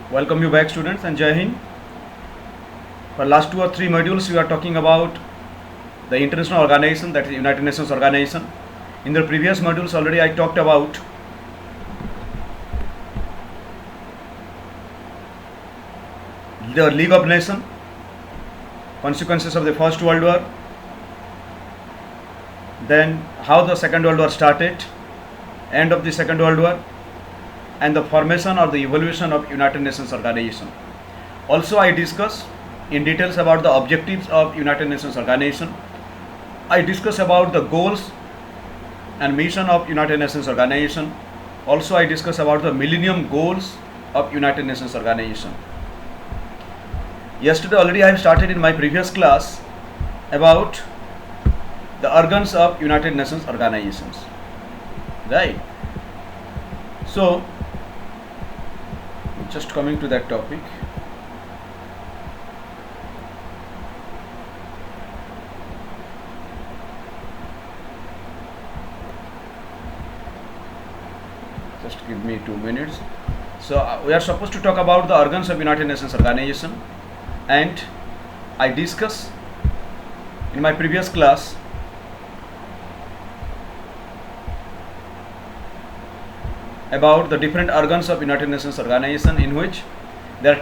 Welcome you back, students, and Jai Hind. For last 2 or 3 modules, we are talking about the international organization, that is United Nations organization. In the previous modules, already I talked about the League of Nations, consequences of the First World War, then how the Second World War started, end of the Second World War, and the formation or the evolution of United Nations organization. Also, I discuss in details about the objectives of United Nations organization. I discuss about the goals and mission of United Nations organization. Also, I discuss about the Millennium Goals of United Nations organization. Yesterday already I have started in my previous class about the organs of United Nations organizations, right? So, just coming to that topic. Just give me 2 minutes. So we are supposed to talk about the organs of United Nations organization, and I discuss in my previous class about the different organs of United Nations organization, in which there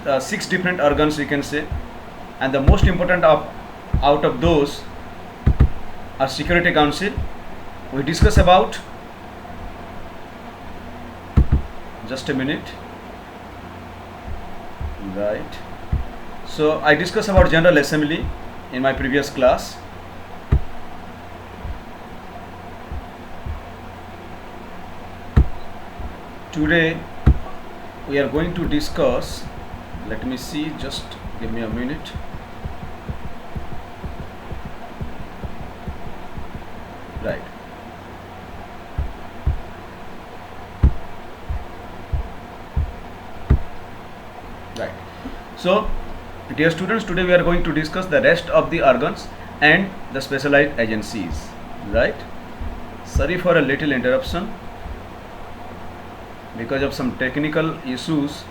are six different organs, we can say, and the most important out of those are Security Council. We discuss about, just a minute, right? So I discussed about General Assembly in my previous class. Today we are going to discuss, let me see, just give me a minute. Right. Right. So, dear students, today we are going to discuss the rest of the organs and the specialized agencies. Right. Sorry for a little interruption because of some technical issues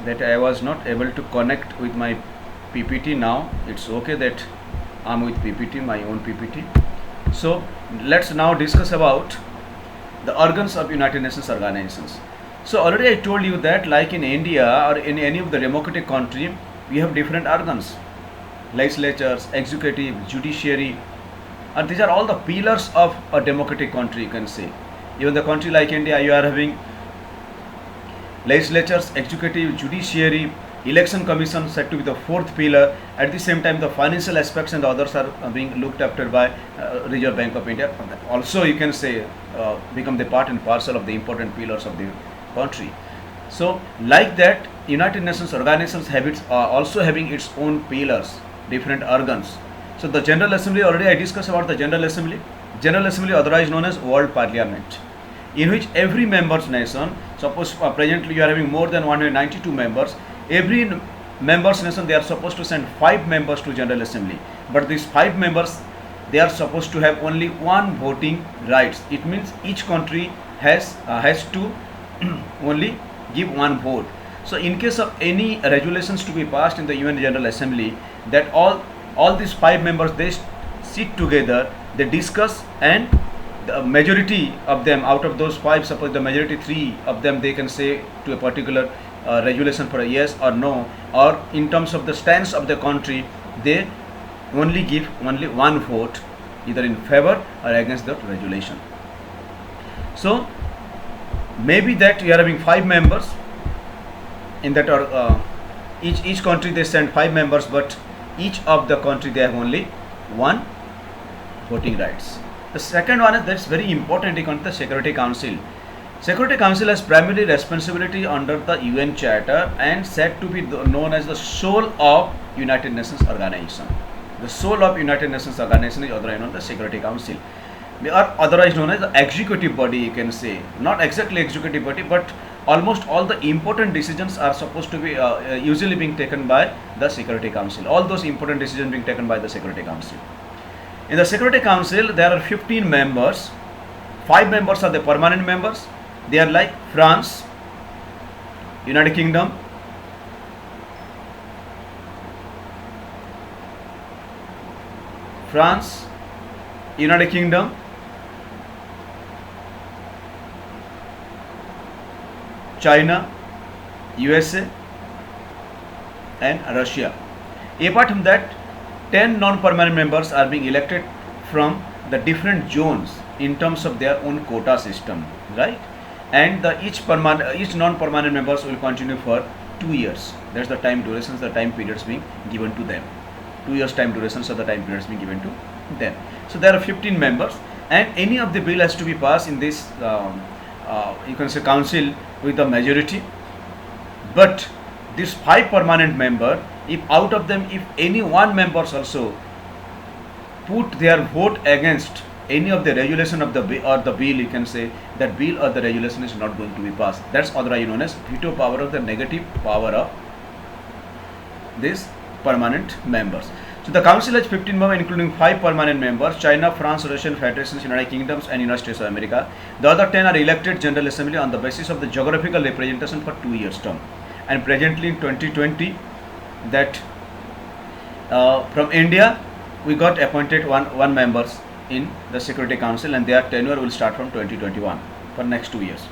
that I was not able to connect with my PPT. Now it's okay that I'm with PPT, my own PPT. So let's now discuss about the organs of United Nations organizations. So already I told you that, like in India or in any of the democratic country, we have different organs: legislatures, executive, judiciary, and these are all the pillars of a democratic country, you can say. Even the country like India, you are having legislatures, executive, judiciary, election commission said to be the fourth pillar. At the same time, the financial aspects and the others are being looked after by Reserve Bank of India. Also, you can say become the part and parcel of the important pillars of the country. So, like that, United Nations organizations have also having its own pillars, different organs. So, the General Assembly, already I discussed about the General Assembly. General Assembly, otherwise known as World Parliament, in which every members nation, suppose presently you are having more than 192 members, every members nation, they are supposed to send 5 members to General Assembly, but these 5 members, they are supposed to have only one voting rights. It means each country has to only give one vote. So in case of any regulations to be passed in the UN General Assembly, that all these 5 members, they sit together, they discuss, and the majority of them, out of those 5, suppose the majority 3 of them, they can say to a particular regulation for a yes or no, or in terms of the stance of the country, they only give only one vote, either in favor or against the regulation. So maybe that you are having 5 members in that, or each country they send 5 members, but each of the country they have only one voting rights. The second one is, that's very important, in the Security Council. Security Council has primary responsibility under the UN Charter and said to be known as the soul of United Nations organization. The soul of United Nations organization is otherwise known as the Security Council, or otherwise known as the executive body, you can say. Not exactly executive body, but almost all the important decisions are supposed to be usually being taken by the Security Council. All those important decisions being taken by the Security Council. In the Security Council, there are 15 members. 5 members are the permanent members. They are like France, United kingdom, France, United kingdom, China, USA, and Russia. Apart from that, 10 non-permanent members are being elected from the different zones in terms of their own quota system, right? And each non-permanent members will continue for 2 years. That's the time durations, the time periods being given to them. 2 years time durations of the time periods being given to them. So there are 15 members, and any of the bill has to be passed in this you can say council with a majority. But this 5 permanent member, if out of them if any one members also put their vote against any of the regulation of the bill, or the bill, you can say that bill or the regulation is not going to be passed. That's otherwise known as veto power, of the negative power of these permanent members. So the council has 15 members, including 5 permanent members: China, France, Russian Federations, United Kingdoms, and United States of America. The other 10 are elected General Assembly on the basis of the geographical representation for 2 years term. And presently in 2020, that from India we got appointed one members in the Security Council, and their tenure will start from 2021 for next 2 years.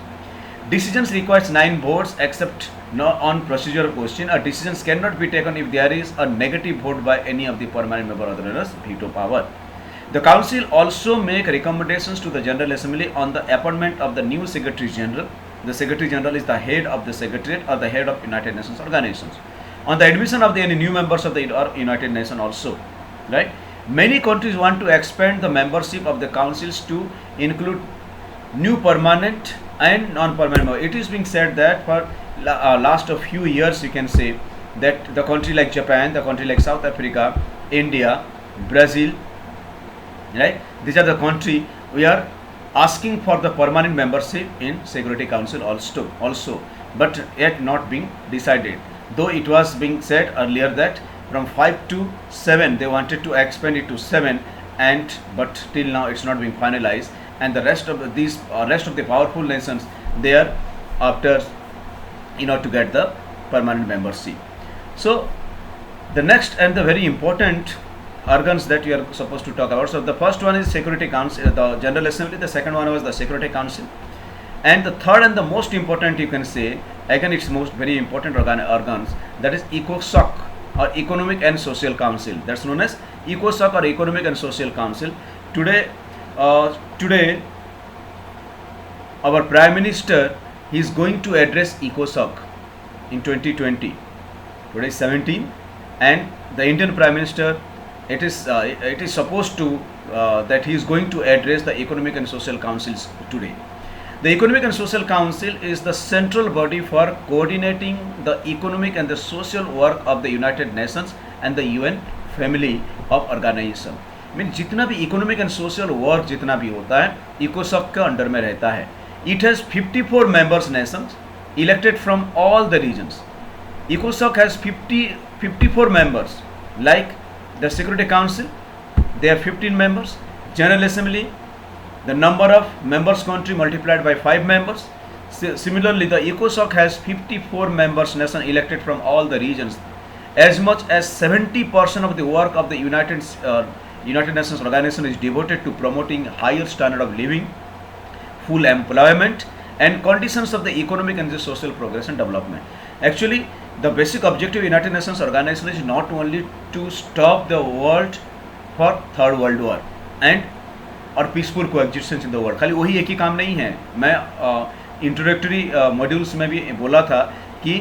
Decisions requires 9 votes except on procedural question. A decisions cannot be taken if there is a negative vote by any of the permanent member, other than veto power. The council also make recommendations to the General Assembly on the appointment of the new Secretary General. The Secretary General is the head of the Secretariat or the head of United Nations organizations. On the admission of any new members of the United Nations also, right? Many countries want to expand the membership of the councils to include new permanent and non-permanent members. It is being said that for last a few years, you can say that the country like Japan, the country like South Africa, India, Brazil, right? These are the country we are asking for the permanent membership in Security Council also, but yet not being decided. Though it was being said earlier that from 5 to 7 they wanted to expand it to 7, but till now it's not being finalized, and the rest of the powerful nations, they are after to get the permanent membership. So the next and the very important organs that we are supposed to talk about. So the first one is Security Council, the General Assembly. The second one was the Security Council, and the third and the most important, you can say again it's most very important organs, that is ECOSOC, or Economic and Social Council. That's known as ECOSOC or Economic and Social Council. Today our Prime Minister, he is going to address ECOSOC in 2020. Today is 17, and the Indian Prime Minister, it is supposed to that he is going to address the Economic and Social Councils today. The Economic and Social Council is the central body for coordinating the economic and the social work of the United Nations and the UN family of organization. Mean जितना भी economic and social work जितना भी होता है इकोसॉक के under में रहता है. It has 54 members nations elected from all the regions. इकोसॉक हैज़ 54 मेंबर्स like the Security Council, they have 15 members. General Assembly, the number of members country multiplied by 5 members. Similarly, the ECOSOC has 54 members nation elected from all the regions. As much as 70% of the work of the United Nations organization is devoted to promoting higher standard of living, full employment, and conditions of the economic and the social progress and development. Actually, the basic objective of United Nations organization is not only to stop the world for third world war and और peaceful coexistence in the world. खाली वही एक ही काम नहीं है. मैं introductory modules में भी बोला था कि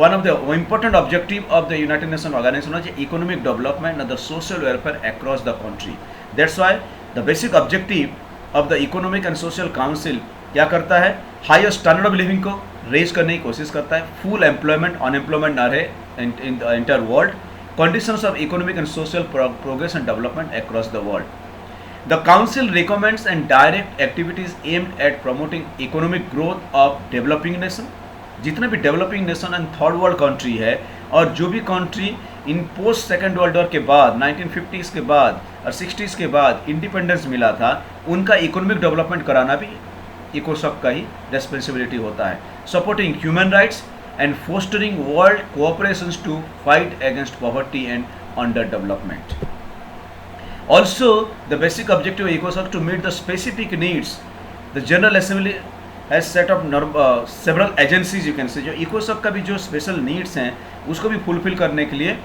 one of the important objective of the United Nations organization is economic development and the social welfare across the country. That's why the basic objective of the Economic and Social Council क्या करता है, higher standard of living को raise करने की कोशिश करता है, full employment unemployment ना रहे in the entire world, conditions of economic and social progress and development across the world. The Council recommends and direct activities aimed at promoting economic growth of developing nation. जितना भी developing nation and third world country है और जो भी country in post second world war के बाद 1950s के बाद और 60s के बाद इंडिपेंडेंस मिला था, उनका इकोनॉमिक डेवलपमेंट कराना भी इकोसॉक का ही रेस्पॉन्सिबिलिटी होता है. Supporting human rights and fostering world cooperations to fight against poverty and underdevelopment. Also, the basic objective of ECOSOC to meet the specific needs. The General Assembly has set up several agencies, you can say, जो ECOSOC का भी जो special needs हैं उसको भी fulfill करने के लिए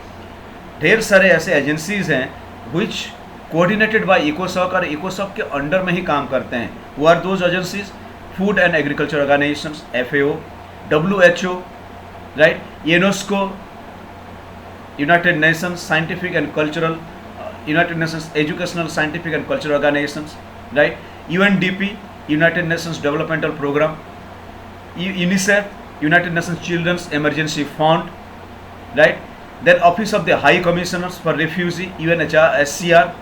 ढेर सारे ऐसे एजेंसीज हैं which coordinated by ECOSOC और ECOSOC के अंडर में ही काम करते हैं. Who are those agencies? Food and Agriculture Organizations, FAO, WHO, right? UNESCO, United Nations Scientific and Cultural, United Nations Educational, Scientific and Cultural Organizations, right? UNDP, United Nations Developmental Program, UNICEF, United Nations Children's Emergency Fund, right? Then Office of the High Commissioners for Refugee, UNHCR, SCR.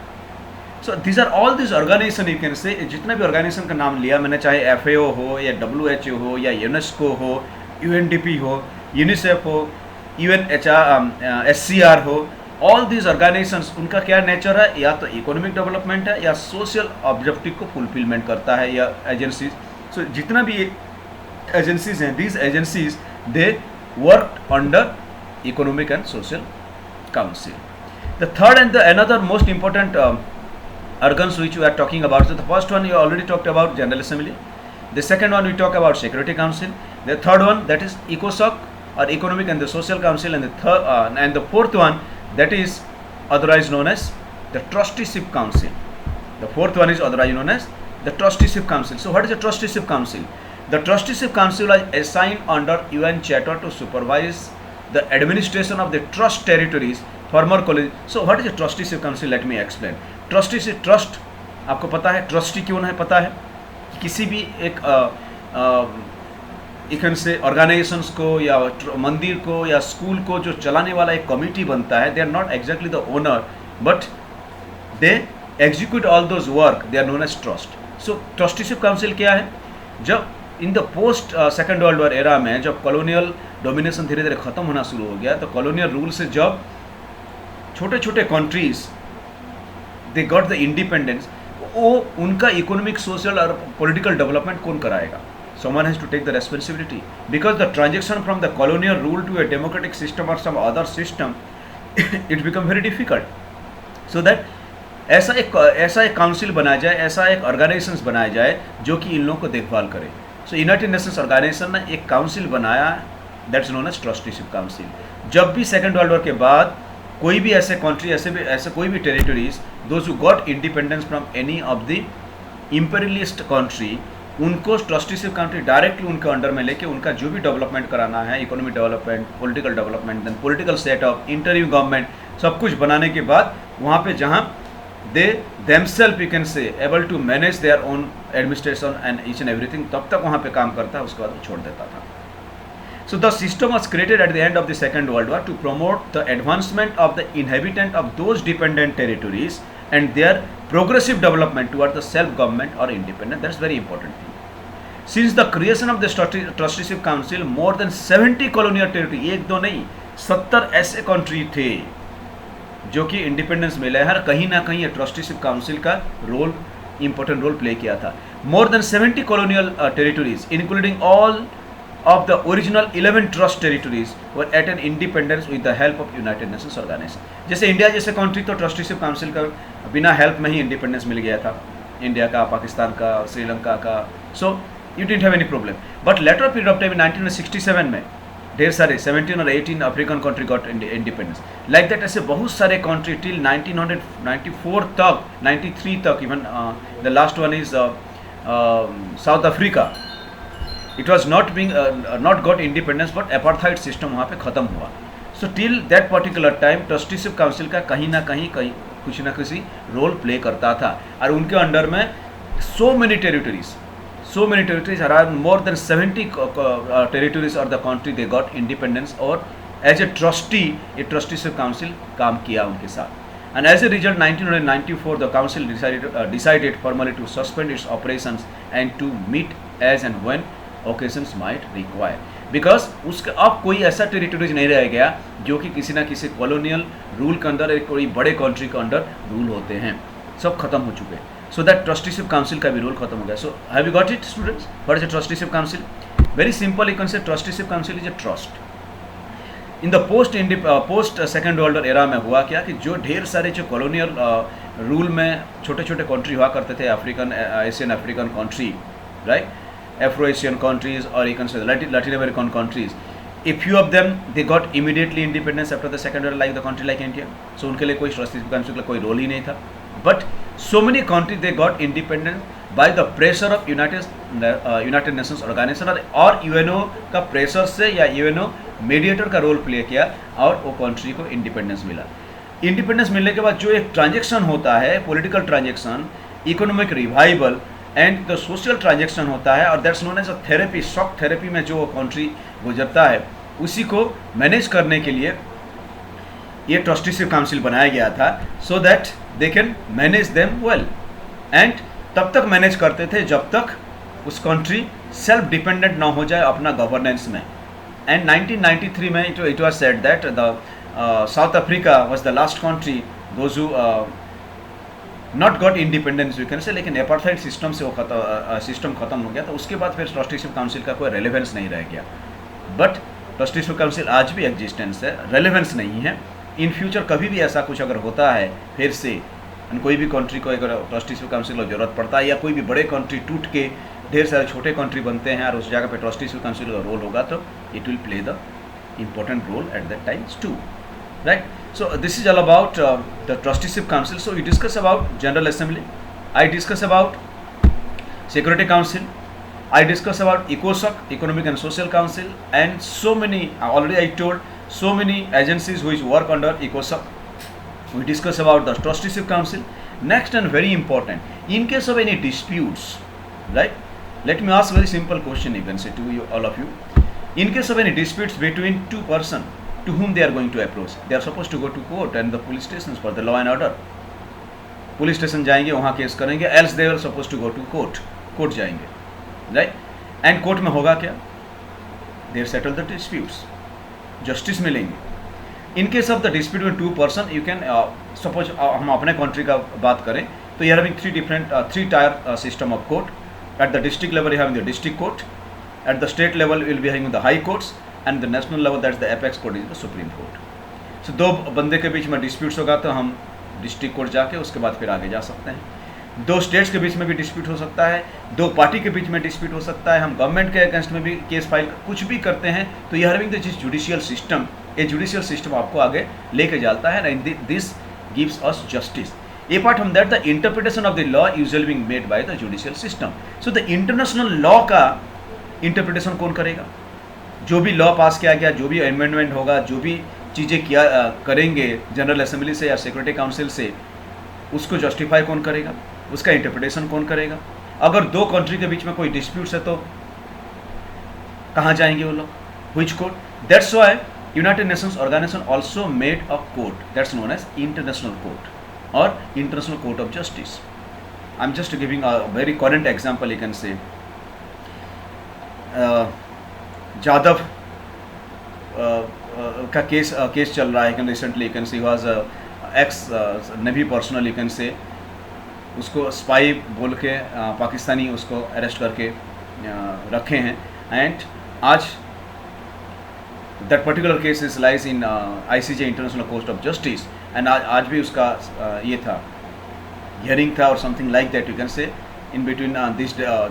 So these are all these organization, you can say, जितना भी organisation का नाम लिया मैंने, चाहे FAO हो या WHO हो या UNESCO हो, UNDP हो, UNICEF हो, UNHCR, SCR हो, all these organizations, उनका क्या नेचर है? या तो इकोनॉमिक डेवलपमेंट है या सोशल ऑब्जेक्टिव को फुलफिलमेंट करता है या एजेंसीज. सो जितना भी एजेंसीज हैं, these agencies they work under economic and social council. The third and the another most important organs which we are talking about. So the first one you already talked about, General Assembly. The second one we talk about Security Council. The third one, that is ECOSOC or Economic and the Social Council, and the third and the fourth one, that is otherwise known as the Trusteeship Council. The fourth one is otherwise known as the Trusteeship Council. So what is the Trusteeship Council? The Trusteeship Council is assigned under UN Charter to supervise the administration of the trust territories, former colonies. So what is the Trusteeship Council? Let me explain. Trusteeship, trust, आपको पता है trustee क्यों है? पता है किसी भी एक इकन से ऑर्गेनाइजेशंस को या मंदिर को या स्कूल को जो चलाने वाला एक कमिटी बनता है, they are not exactly the owner but they execute all those work, they are known as trust. So trusteeship council क्या है? जब in the post second world war era में जब कॉलोनियल डोमिनेशन धीरे धीरे ख़त्म होना शुरू हो गया, तो कॉलोनियल रूल से जब छोटे छोटे countries they got the independence, वो उनका इकोनॉमिक, सोशल और पॉलिटिकल डेवलपमेंट कौन कराएगा? Someone has to take the responsibility, because the transition from the colonial rule to a democratic system or some other system it become very difficult. So that ऐसा एक council बनाया जाए, ऐसा एक organisation बनाया जाए जो कि इन लोगों को देखभाल करे. सो यूनाइटेड नेशंस ऑर्गेनाइजेशन ने एक काउंसिल बनाया, that's known as trusteeship council. जब भी सेकेंड वर्ल्ड वॉर के बाद कोई भी ऐसे कंट्री, ऐसे कोई भी territories, those who got independence from any of the imperialist country, उनको ट्रस्टीशिप कंट्री डायरेक्टली उनके अंडर में लेके उनका जो भी डेवलपमेंट कराना है, economic development, political development, then political setup, interim government, सब कुछ बनाने के बाद वहाँ पे जहाँ they themselves you can say able to manage their own administration and each and everything, तब तक वहाँ पे काम करता है, उसके बाद वो छोड़ देता था. So the system was created at the end of the Second World War to promote the advancement of the inhabitant of those dependent territories and their progressive development toward the self-government or independence. That's very important thing. Since the creation of the Trusteeship Council, more than 70 colonial territories, एक दो नहीं 70 ऐसे country थे जो कि independence मिले, हर कहीं ना कहीं ये ट्रस्टीशिप काउंसिल का रोल, इंपॉर्टेंट रोल प्ले किया था. More than 70 colonial territories, including all of the original 11 trust territories, were at an independence with the help of United Nations organization. जैसे इंडिया जैसे कंट्री तो ट्रस्टीशिप काउंसिल का बिना help में ही independence मिल गया था, इंडिया का, पाकिस्तान का, श्रीलंका का. So you didn't have any problem. But later period of time 1967 में ढेर सारे 17 और 18 African country got independence. Like that ऐसे बहुत सारे कंट्री टिल 1994 तक, 93 तक, even the last one is south Africa. It was not got independence, but apartheid system वहाँ पे ख़त्म हुआ. So till that particular time, trusteeship council का कहीं ना कहीं कुछ ना किसी रोल प्ले करता था, और उनके अंडर में so many territories, around more than 70 territories or the country they got independence, और as a trustee, a trusteeship council काम किया उनके साथ. And as a result, 1994 the council decided formally to suspend its operations and to meet as and when occasions might require, because उसका अब कोई ऐसा territories नहीं रह गया जो कि किसी ना किसी कॉलोनियल रूल के अंदर, एक कोई बड़े कंट्री के अंडर रूल होते हैं, सब खत्म हो चुके हैं. सो दैट ट्रस्टीशिप काउंसिल का भी रूल खत्म हो गया. So have you got it students? What is the trusteeship council? Very simple, you can say trusteeship council is a trust. In the post second world era में हुआ क्या कि जो ढेर सारे जो कॉलोनियल रूल में छोटे छोटे कंट्री हुआ करते थे, African Asian African country, right, Afro Asian countries और you can say Latin American countries, a few of them they got immediately independence after the second world, like the country like India. So उनके लिए कोई trusteeship council का कोई role ही नहीं था. But so many country they got independent by the pressure of United Nations Organisation और UNO का प्रेशर से, या यूएनओ मीडिएटर का रोल प्ले किया और वो कंट्री को इंडिपेंडेंस मिला. इंडिपेंडेंस मिलने के बाद जो एक ट्रांजेक्शन होता है, political transaction, economic revival and the social transaction होता है, और that's known as a therapy. Shock therapy में जो कंट्री गुजरता है उसी को मैनेज करने के लिए ये ट्रस्टीशिप काउंसिल बनाया गया था, so that they can manage them well. And तब तक मैनेज करते थे जब तक उस कंट्री सेल्फ डिपेंडेंट ना हो जाए अपना गवर्नेंस में. And 1993 में it was said that the South Africa was the last country those who not got independence, you can say, लेकिन एपार्थाइड सिस्टम से वो सिस्टम खत्म हो गया. तो उसके बाद फिर ट्रस्टीशिप काउंसिल का कोई रेलेवेंस नहीं रह गया. बट ट्रस्टीशिप काउंसिल आज भी एग्जिस्टेंस है, रेलेवेंस नहीं है. इन फ्यूचर कभी भी ऐसा कुछ अगर होता है फिर से, कोई भी कंट्री को अगर ट्रस्टीशिप काउंसिल की जरूरत पड़ता है, या कोई भी बड़े कंट्री टूट के ढेर सारे छोटे कंट्री बनते हैं और उस जगह पे ट्रस्टीशिप काउंसिल का रोल होगा, तो it will play the important role at that times too, right? So this is all about the trusteeship council. So we discuss about General Assembly, I discuss about Security Council, I discuss about ECOSOC, Economic and Social Council, and so many, already I told, so many agencies which work under ECOSOC. We discuss about the trusteeship council. Next and very important, in case of any disputes, right, let me ask very simple question, you can say to you, all of you. In case of any disputes between two persons, to whom they are going to approach? They are supposed to go to court and the police stations for the law and order. Police station जाएंगे, वहाँ case करेंगे, else they are supposed to go to court. Court जाएंगे, right? And court में होगा क्या? They settle the disputes. Justice मिलेंगे. In case of the dispute between two person, you can suppose हम अपने country का बात करें, तो you are having three tier system of court. At the district level, you are having the district court. At the state level, we will be having the high courts, and the national level, that's the apex court, is the supreme court. So दो बंदे के बीच में disputes होगा तो हम district court जाके उसके बाद फिर आगे जा सकते हैं. दो स्टेट्स के बीच में भी डिस्प्यूट हो सकता है, दो पार्टी के बीच में डिस्प्यूट हो सकता है, हम गवर्नमेंट के अगेंस्ट में भी केस फाइल कुछ भी करते हैं. तो you having the judicial system, ये जुडिशियल सिस्टम आपको आगे लेके जाता है, and this gives us justice. Apart from that, the interpretation of the law usually being made by the judicial system. So the international law का interpretation कौन करेगा? जो भी लॉ पास किया गया, जो भी अमेंडमेंट होगा, जो भी चीज़ें किया करेंगे जनरल असेंबली से या सिक्योरिटी काउंसिल से, उसको जस्टिफाई कौन करेगा? उसका इंटरप्रिटेशन कौन करेगा? अगर दो कंट्री के बीच में कोई डिस्प्यूट्स है तो कहाँ जाएंगे वो लोग? Which court? That's why United Nations Organization also made a court that's known as international court और international court of justice. I am just giving a very current example. You can say Jadhav का case चल रहा है. Recently you can see was ex navy personnel, you can say उसको spy बोल के पाकिस्तानी उसको arrest करके रखे हैं. एंड आज that particular case is lies in ICJ international court of justice. And आज भी उसका ये था, हियरिंग था और something like that. You can से in between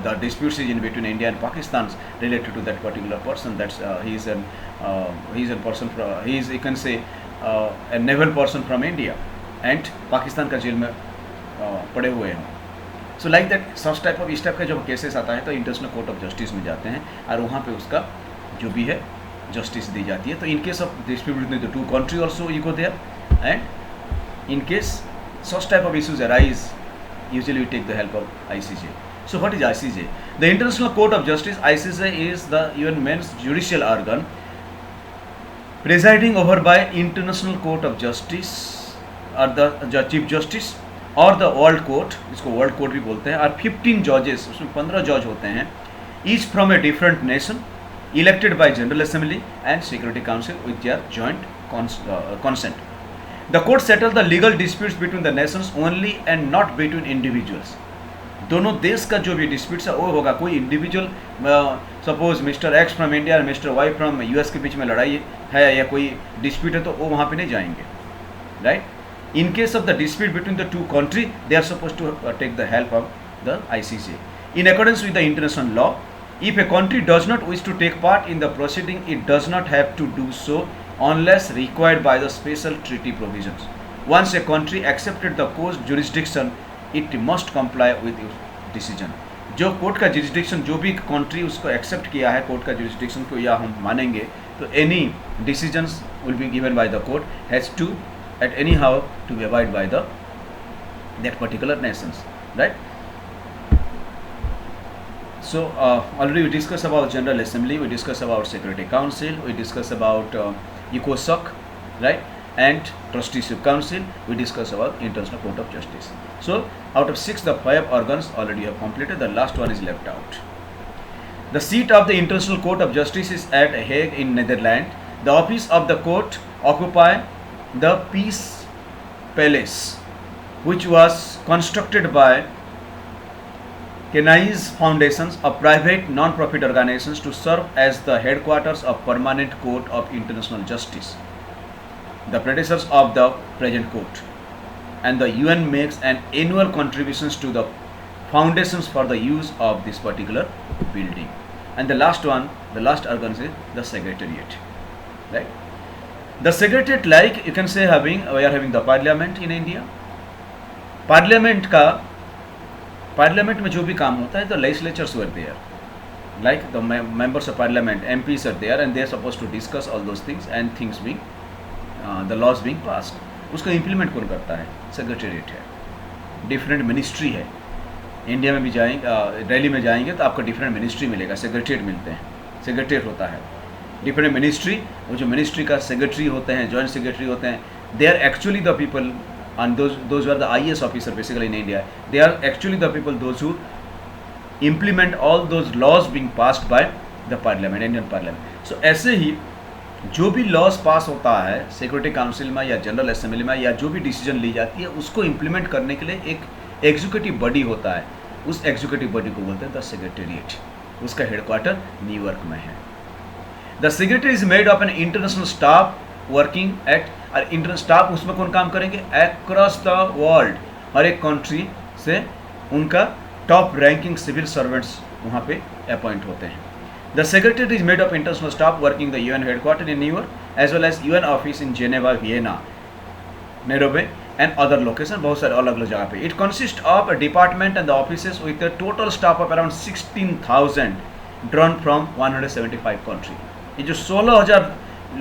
the disputes is in between India and Pakistan related to that particular person. That's he is a person from, he is, you can say, a naval person from India, and Pakistan का jail में पड़े हुए हैं. So like that, such type of इस type का जब cases आता है तो इंटरनेशनल कोर्ट ऑफ जस्टिस में जाते हैं और वहाँ पे उसका जो भी है जस्टिस दी जाती है. तो in case of dispute between the two country also you go there, and in case such type of issues arise, usually we take the help of ICJ. So what is ICJ? The International Court of Justice, ICJ, is the UN men's judicial organ presiding over by International Court of Justice or the Chief Justice or the World Court, इसको World Court भी बोलते हैं, और 15 judges, उसमें 15 जज होते हैं, each from a different nation, elected by General Assembly and Security Council with their joint consent. The court settle the legal disputes between the nations only and not between individuals. दोनों देश का जो भी disputes है वो होगा। कोई individual, suppose mister x from India और मिस्टर वाई फ्रॉम यूएस के बीच में लड़ाई है या कोई डिस्प्यूट है तो वो वहाँ पे नहीं जाएंगे, right. In case of the dispute between the two country they are suppose to take the help of the ICJ in accordance with the international law. If a country does not wish to take part in the proceeding, it does not have to do so unless required by the special treaty provisions. Once a country accepted the court jurisdiction, it must comply with its decision. जो court का jurisdiction, जो भी country उसको accept किया है court का jurisdiction को या हम मानेंगे, तो any decisions will be given by the court has to at anyhow to be abide by the that particular nations, right? So already we discussed about General Assembly, we discussed about Security Council, we discussed about ECOSOC, right, and Trusteeship Council, we discussed about International Court of Justice. So out of 6 the 5 organs already have completed, the last one is left out. The seat of the International Court of Justice is at Hague in Netherlands. The office of the court occupy the Peace Palace, which was constructed by Kenais Foundations, a private non-profit organization to serve as the headquarters of Permanent Court of International Justice, the predecessors of the present court. And the UN makes an annual contributions to the foundations for the use of this particular building. And the last one, the last organ is the Secretariat, right? The Secretariat, like you can say, we are having the Parliament in India. Parliament में जो भी काम होता है, the legislatures were there, like the members of parliament, MPs are there and they are supposed to discuss all those things and things being the laws being passed. उसको implement कौन करता है? सेक्रेटेरिएट है। डिफरेंट मिनिस्ट्री है। India में भी जाएंगे, दिल्ली में जाएंगे तो आपको डिफरेंट मिनिस्ट्री मिलेगा, सेक्रेटेरिएट मिलते हैं, सेक्रेटेरिएट होता है। डिफरेंट मिनिस्ट्री, वो जो मिनिस्ट्री का सेक्रेटरी होते हैं, जॉइंट सेक्रेटरी होते हैं, they are actually the people and those who are the IAS officer basically in India, they are actually the people those who implement all those laws being passed by the parliament, Indian parliament. So ऐसे ही जो भी laws पास होता है security council में या general assembly में या जो भी डिसीजन ली जाती है उसको इम्प्लीमेंट करने के लिए एक एग्जीक्यूटिव बॉडी होता है, उस एग्जीक्यूटिव बॉडी को बोलते हैं द सेक्रेटेरिएट। उसका हेडक्वार्टर न्यूयॉर्क में है। The secretary is made of an international staff working at, और इंटरनेशनल स्टाफ उसमें कौन काम करेंगे? अक्रॉस द वर्ल्ड, हर एक कंट्री से उनका टॉप रैंकिंग सिविल सर्वेंट्स वहाँ पे अपॉइंट होते हैं। The secretary is made of international staff working the UN headquarter in New York as well as UN office in Geneva, Vienna, Nairobi and other location, बहुत सारे अलग अलग जगह पे। It consist of a department and the offices with a total staff of around 16,000 drawn from 175 country. ये जो 16,000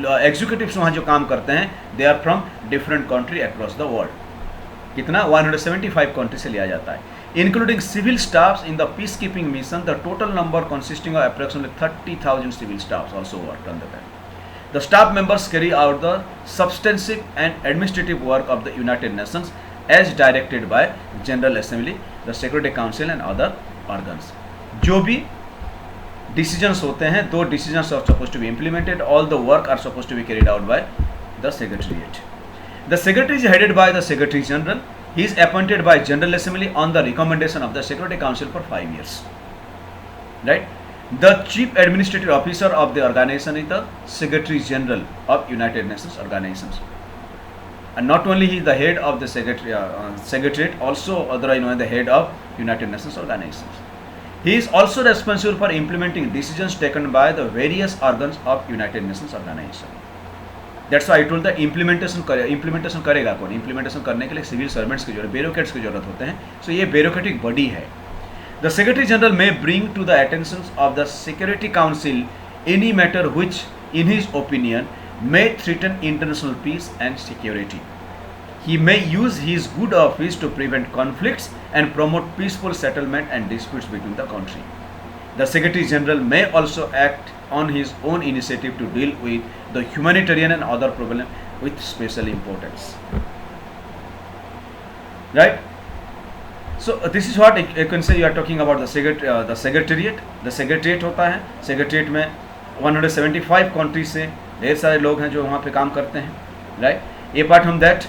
executives वहाँ जो काम करते हैं, they are from different country across the world. कितना? 175 कंट्री से लिया जाता है, including civil staffs in the peace keeping mission. The total number consisting of approximately 30,000 civil staffs also work on that. The staff members carry out the substantive and administrative work of the United Nations as directed by General Assembly, the Security Council and other organs. जो भी decisions होते हैं, दो decisions are supposed to be implemented, all the work are supposed to be carried out by the secretariat. The secretary is headed by the secretary general. He is appointed by general assembly on the recommendation of the security council for 5 years, right? The chief administrative officer of the organization is the secretary general of United Nations organizations, and not only he is the head of the secretariat, also otherwise the head of United Nations organizations. He is also responsible for implementing decisions taken by the various organs of United Nations organization. That's why I told that implementation करेगा कौन? implementation करने के लिए civil servants की जरूरत, bureaucrats की जरूरत होते हैं। So ये ब्यूरोक्रेटिक बॉडी है। The Secretary General may bring to the attention of the Security Council any matter which, in his opinion, may threaten international peace and security. He may use his good office to prevent conflicts and promote peaceful settlement and disputes between the country. The Secretary General may also act on his own initiative to deal with the humanitarian and other problems with special importance. Right? So this is what you can say. You are talking about the secretariat. The secretariat होता है, secretariat में 175 countries से ढेर सारे लोग हैं जो वहाँ पे काम करते हैं, right? Apart from that,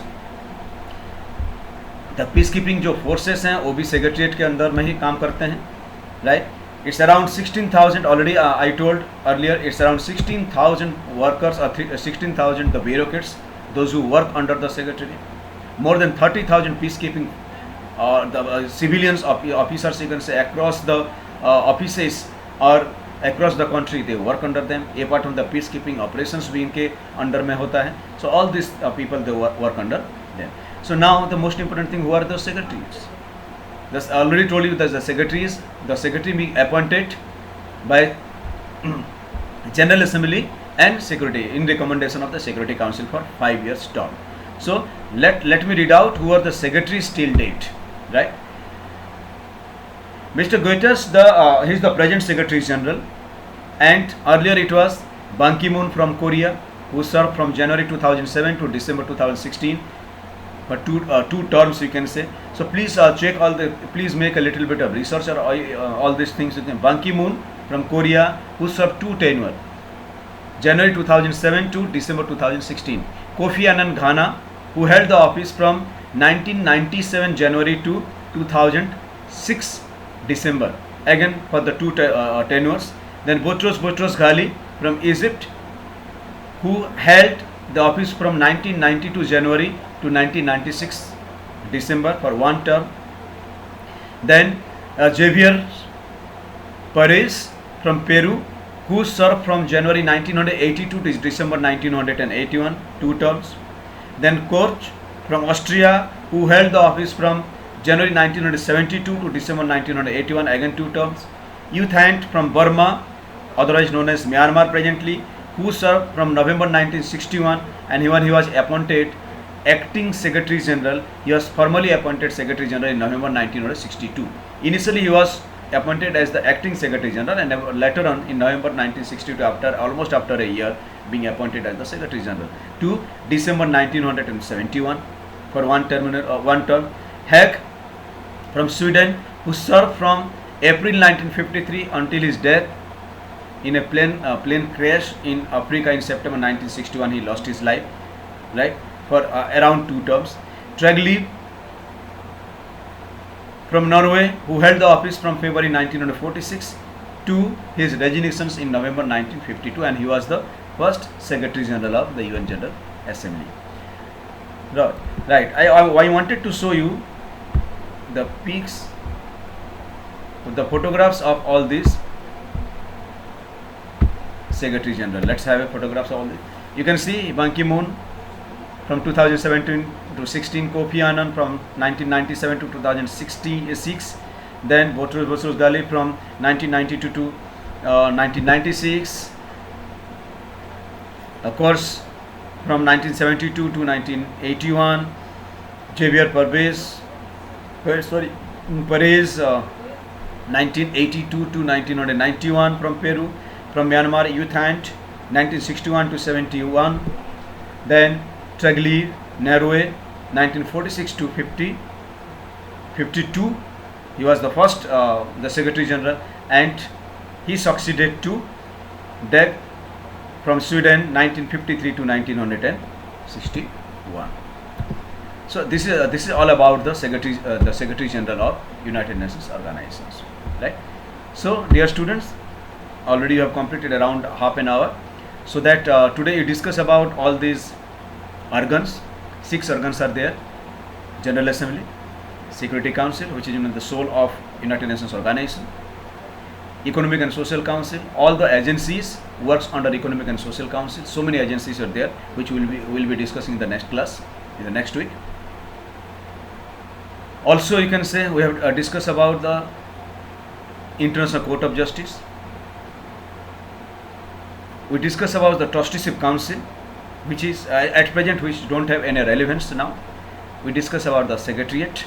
the peace keeping जो फोर्सेस हैं वो भी सेक्रेटरीट के अंदर में ही काम करते हैं, right. It's around 16,000 already I told earlier. It's around 16,000 workers और 16,000 the bureaucrats those who work under the secretary. More than 30,000 peacekeeping the civilians officers, you can say, across the offices or across the country, they work under them. A part of the peacekeeping operations भी इनके under में होता है. So all these people they work under them. So now the most important thing, who are the secretaries? Thus I already told you that the secretary being appointed by General Assembly and Security in recommendation of the Security Council for 5 years term. So let me read out who are the secretaries till date, right? Mr. Guterres, he is the present Secretary General, and earlier it was Ban Ki-moon from Korea, who served from January 2007 to December 2016 for two terms, you can say. So please check please make a little bit of research or all these things. Ban Ki-moon from Korea, who served 2 tenure, January 2007 to December 2016. Kofi Annan, Ghana, who held the office from 1997 January to 2006 December, again for the 2 tenures. Then Boutros Ghali from Egypt, who held the office from 1992 January to 1996 December for 1 term. Then Javier Perez from Peru, who served from January 1982 to December 1981, 2 terms. Then Korch from Austria, who held the office from January 1972 to December 1981, again 2 terms. Youth Hand from Burma, otherwise known as Myanmar presently, who served from November 1961, and when he was appointed acting Secretary General, he was formally appointed Secretary General in November 1962. Initially he was appointed as the acting Secretary General, and later on in November 1962, almost after a year, being appointed as the Secretary General to December 1971 for 1 term. Hack from Sweden, who served from April 1953 until his death in a plane crash in Africa in September 1961. He lost his life, right, for around 2 terms. Trygve from Norway, who held the office from February 1946 to his resignations in November 1952, and he was the first Secretary General of the UN General Assembly. Right. I wanted to show you the peaks, the photographs of all these Secretary General. Let's have a photographs of all these. You can see Ban Ki-moon from 2017 to 16, Kofi Annan from 1997 to 2066, then Boutros Ghali from 1992 to 1996, of course from 1972 to 1981, Javier Perez 1982 to 1991 from Peru. From Myanmar, Youth Hand 1961 to 71, then Trygve Norway 1946 to 52. He was the first the Secretary General, and he succeeded to Dag from Sweden 1953 to 1961. So this is all about the Secretary General of United Nations organizations, right? So dear students, already you have completed around half an hour, so that today you discuss about all these organs. 6 organs are there: General Assembly, Security Council, which is the soul of United Nations organization, Economic and Social Council. All the agencies works under Economic and Social Council. So many agencies are there, which we'll be discussing in the next class, in the next week. Also, you can say we have discussed about the International Court of Justice. We discuss about the Trusteeship Council, which is at present which don't have any relevance now. We discuss about the Secretariat.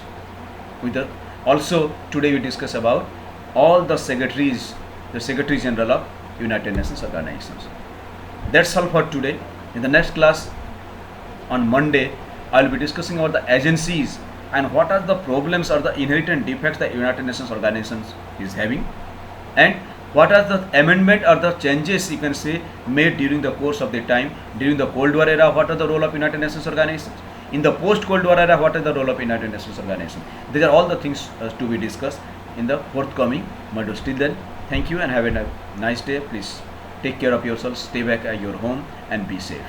Also today we discuss about all the secretaries, the Secretary General of United Nations organizations. That's all for today. In the next class on Monday, I will be discussing about the agencies and what are the problems or the inherent defects the United Nations organizations is having, and what are the amendment or the changes you can say made during the course of the time during the Cold War era. What are the role of United Nations organizations? In the post-Cold War era, what is the role of United Nations Organization? These are all the things to be discussed in the forthcoming modules. Till then, thank you and have a nice day. Please take care of yourselves, stay back at your home and be safe.